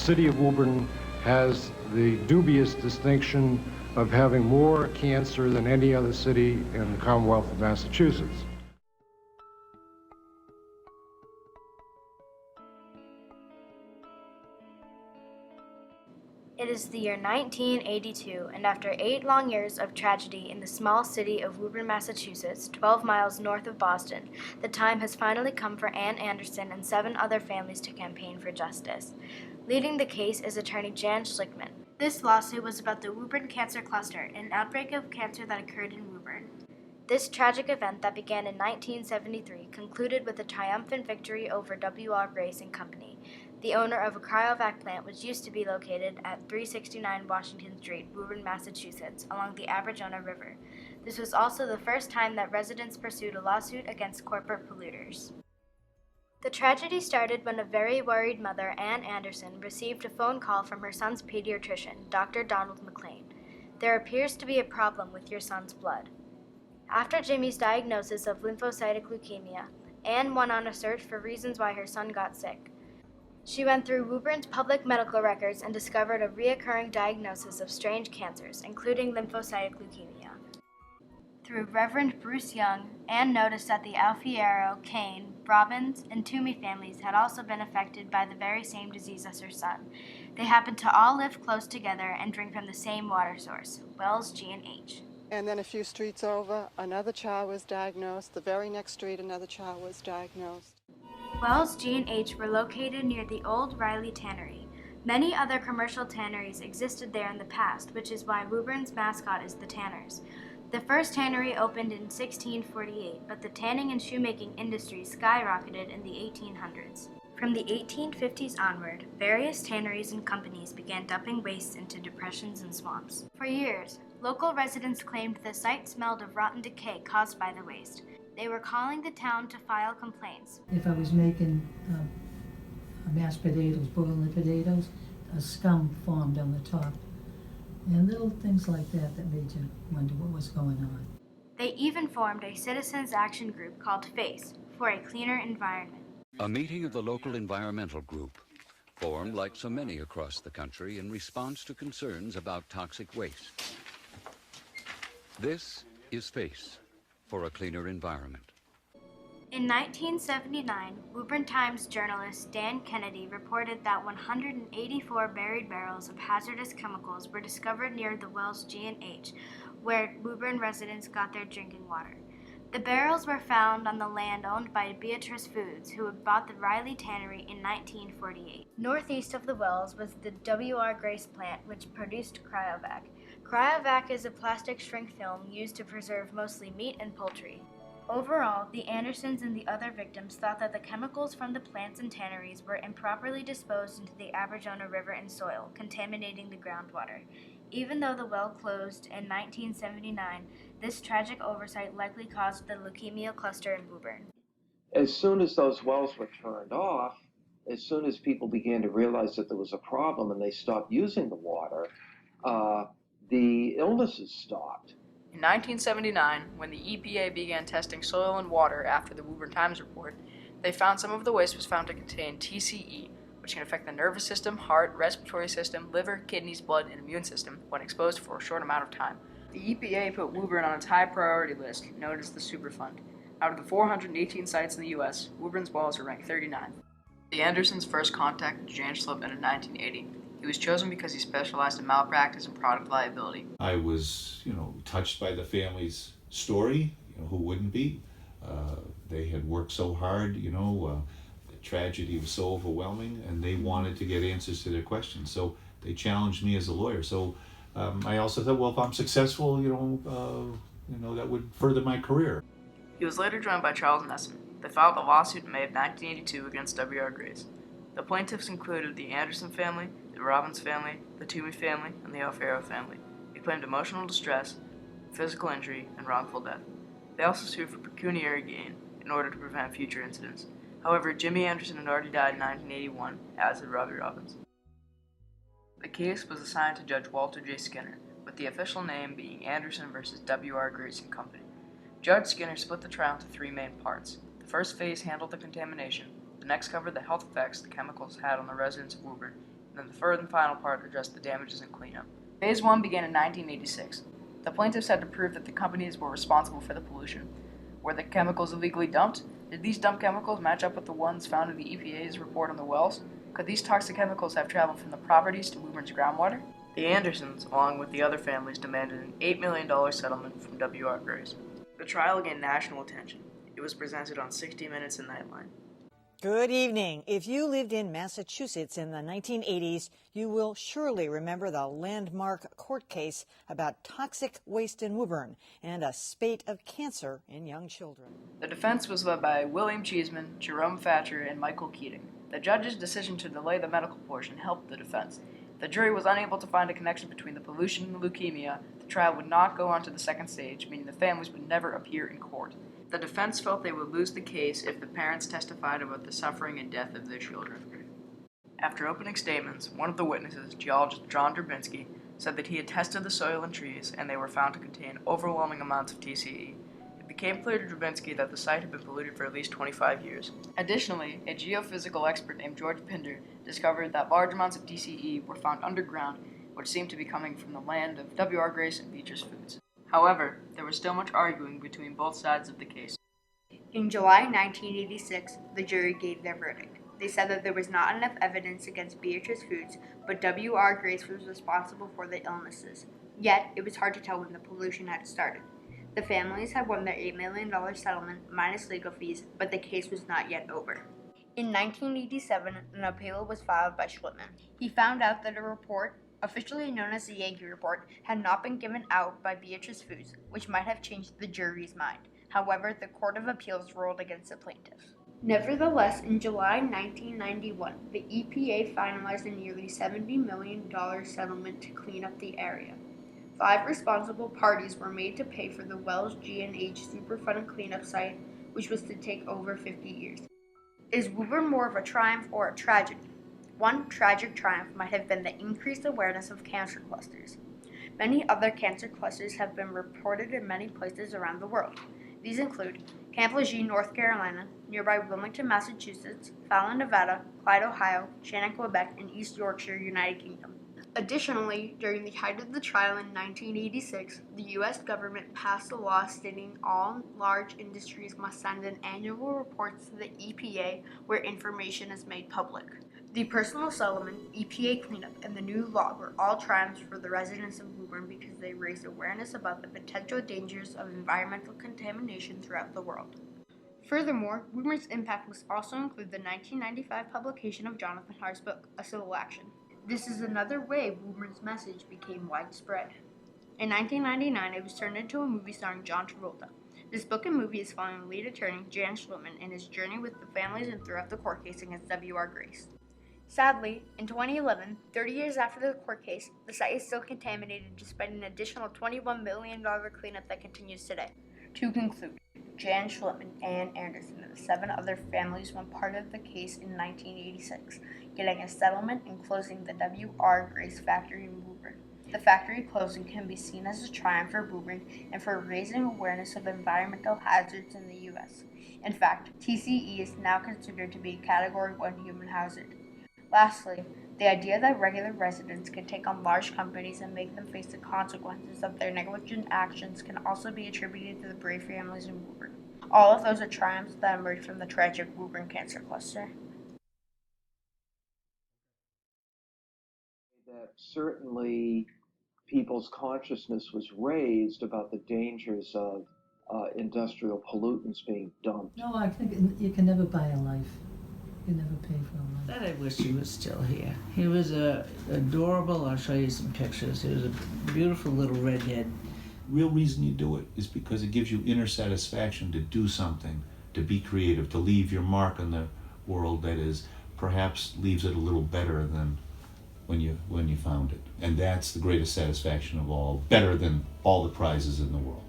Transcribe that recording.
The city of Woburn has the dubious distinction of having more cancer than any other city in the Commonwealth of Massachusetts. It is the year 1982, and after 8 long years of tragedy in the small city of Woburn, Massachusetts, 12 miles north of Boston, the time has finally come for Ann Anderson and 7 other families to campaign for justice. Leading the case is attorney Jan Schlickman. This lawsuit was about the Woburn Cancer Cluster, an outbreak of cancer that occurred in Woburn. This tragic event that began in 1973 concluded with a triumphant victory over W.R. Grace and Company, the owner of a cryovac plant which used to be located at 369 Washington Street, Woburn, Massachusetts, along the Aberjona River. This was also the first time that residents pursued a lawsuit against corporate polluters. The tragedy started when a very worried mother, Ann Anderson, received a phone call from her son's pediatrician, Dr. Donald McLean. There appears to be a problem with your son's blood. After Jimmy's diagnosis of lymphocytic leukemia, Ann went on a search for reasons why her son got sick. She went through Woburn's public medical records and discovered a reoccurring diagnosis of strange cancers, including lymphocytic leukemia. Through Reverend Bruce Young, Ann noticed that the Alfiero, Kane, Robbins, and Toomey families had also been affected by the very same disease as her son. They happened to all live close together and drink from the same water source, Wells G&H. And then a few streets over, another child was diagnosed. The very next street, another child was diagnosed. Wells G&H were located near the old Riley Tannery. Many other commercial tanneries existed there in the past, which is why Woburn's mascot is the Tanners. The first tannery opened in 1648, but the tanning and shoemaking industry skyrocketed in the 1800s. From the 1850s onward, various tanneries and companies began dumping waste into depressions and swamps. For years, local residents claimed the site smelled of rotten decay caused by the waste. They were calling the town to file complaints. If I was making mashed potatoes, boiling potatoes, a scum formed on the top. And little things like that made you wonder what was going on. They even formed a citizens' action group called FACE, for a cleaner environment. A meeting of the local environmental group, formed like so many across the country in response to concerns about toxic waste. This is FACE, for a cleaner environment. In 1979, Woburn Times journalist Dan Kennedy reported that 184 buried barrels of hazardous chemicals were discovered near the Wells G&H, where Woburn residents got their drinking water. The barrels were found on the land owned by Beatrice Foods, who had bought the Riley Tannery in 1948. Northeast of the wells was the W.R. Grace plant, which produced cryovac. Cryovac is a plastic shrink film used to preserve mostly meat and poultry. Overall, the Andersons and the other victims thought that the chemicals from the plants and tanneries were improperly disposed into the Aberjona River and soil, contaminating the groundwater. Even though the well closed in 1979, this tragic oversight likely caused the leukemia cluster in Woburn. As soon as those wells were turned off, as soon as people began to realize that there was a problem and they stopped using the water, the illnesses stopped. In 1979, when the EPA began testing soil and water after the Woburn Times report, they found some of the waste was found to contain TCE, which can affect the nervous system, heart, respiratory system, liver, kidneys, blood, and immune system when exposed for a short amount of time. The EPA put Woburn on its high priority list, known as the Superfund. Out of the 418 sites in the U.S., Woburn's wells are ranked 39th. The Andersons first contacted Jan Schlickman in 1980. He was chosen because he specialized in malpractice and product liability. I was, touched by the family's story. Who wouldn't be? They had worked so hard, the tragedy was so overwhelming, and they wanted to get answers to their questions. So they challenged me as a lawyer. So I also thought, well, if I'm successful, that would further my career. He was later joined by Charles Nesson. They filed a lawsuit in May of 1982 against W.R. Grace. The plaintiffs included the Anderson family, the Robbins family, the Toomey family, and the Alfiero family. They claimed emotional distress, physical injury, and wrongful death. They also sued for pecuniary gain in order to prevent future incidents. However, Jimmy Anderson had already died in 1981, as had Robbie Robbins. The case was assigned to Judge Walter J. Skinner, with the official name being Anderson versus W.R. Grace and Company. Judge Skinner split the trial into 3 main parts. The first phase handled the contamination. The next covered the health effects the chemicals had on the residents of Woburn, and then the third and final part addressed the damages and cleanup. Phase 1 began in 1986. The plaintiffs had to prove that the companies were responsible for the pollution. Were the chemicals illegally dumped? Did these dumped chemicals match up with the ones found in the EPA's report on the wells? Could these toxic chemicals have traveled from the properties to Woburn's groundwater? The Andersons, along with the other families, demanded an $8 million settlement from W.R. Grace. The trial gained national attention. It was presented on 60 Minutes and Nightline. Good evening. If you lived in Massachusetts in the 1980s, you will surely remember the landmark court case about toxic waste in Woburn and a spate of cancer in young children. The defense was led by William Cheeseman, Jerome Thatcher, and Michael Keating. The judge's decision to delay the medical portion helped the defense. If the jury was unable to find a connection between the pollution and the leukemia, the trial would not go on to the second stage, meaning the families would never appear in court. The defense felt they would lose the case if the parents testified about the suffering and death of their children. After opening statements, one of the witnesses, geologist John Drabinski, said that he had tested the soil and trees and they were found to contain overwhelming amounts of TCE. It became clear to Drabinski that the site had been polluted for at least 25 years. Additionally, a geophysical expert named George Pinder discovered that large amounts of TCE were found underground, which seemed to be coming from the land of W.R. Grace and Beecher's Foods. However, there was still much arguing between both sides of the case. In July 1986, the jury gave their verdict. They said that there was not enough evidence against Beatrice Foods, but W.R. Grace was responsible for the illnesses. Yet, it was hard to tell when the pollution had started. The families had won their $8 million settlement minus legal fees, but the case was not yet over. In 1987, an appeal was filed by Schlitman. He found out that a report, officially known as the Yankee Report, had not been given out by Beatrice Foods, which might have changed the jury's mind. However, the Court of Appeals ruled against the plaintiffs. Nevertheless, in July 1991, the EPA finalized a nearly $70 million settlement to clean up the area. 5 responsible parties were made to pay for the Wells G&H Superfund cleanup site, which was to take over 50 years. Is Woburn more of a triumph or a tragedy? One tragic triumph might have been the increased awareness of cancer clusters. Many other cancer clusters have been reported in many places around the world. These include Camp Lejeune, North Carolina, nearby Wilmington, Massachusetts, Fallon, Nevada, Clyde, Ohio, Shannon, Quebec, and East Yorkshire, United Kingdom. Additionally, during the height of the trial in 1986, the U.S. government passed a law stating all large industries must send in annual reports to the EPA where information is made public. The personal settlement, EPA cleanup, and the new law were all triumphs for the residents of Woburn because they raised awareness about the potential dangers of environmental contamination throughout the world. Furthermore, Woburn's impact must also include the 1995 publication of Jonathan Hart's book, A Civil Action. This is another way Woburn's message became widespread. In 1999, it was turned into a movie starring John Travolta. This book and movie is following lead attorney Jan Schlitman in his journey with the families and throughout the court case against W.R. Grace. Sadly, in 2011, 30 years after the court case, the site is still contaminated despite an additional $21 million cleanup that continues today. To conclude, Jan Schlitman, Ann Anderson, and the 7 other families were part of the case in 1986, getting a settlement and closing the W.R. Grace factory in Woburn. The factory closing can be seen as a triumph for Woburn and for raising awareness of environmental hazards in the U.S. In fact, TCE is now considered to be a Category 1 human hazard. Lastly, the idea that regular residents can take on large companies and make them face the consequences of their negligent actions can also be attributed to the brave families in Woburn. All of those are triumphs that emerged from the tragic Woburn Cancer Cluster. That certainly people's consciousness was raised about the dangers of industrial pollutants being dumped. No, I think you can never buy a life. You can never pay for a life. That I wish he was still here. He was adorable. I'll show you some pictures. He was a beautiful little redhead. Real reason you do it is because it gives you inner satisfaction to do something, to be creative, to leave your mark on the world that is perhaps leaves it a little better than when you found it. And that's the greatest satisfaction of all, better than all the prizes in the world.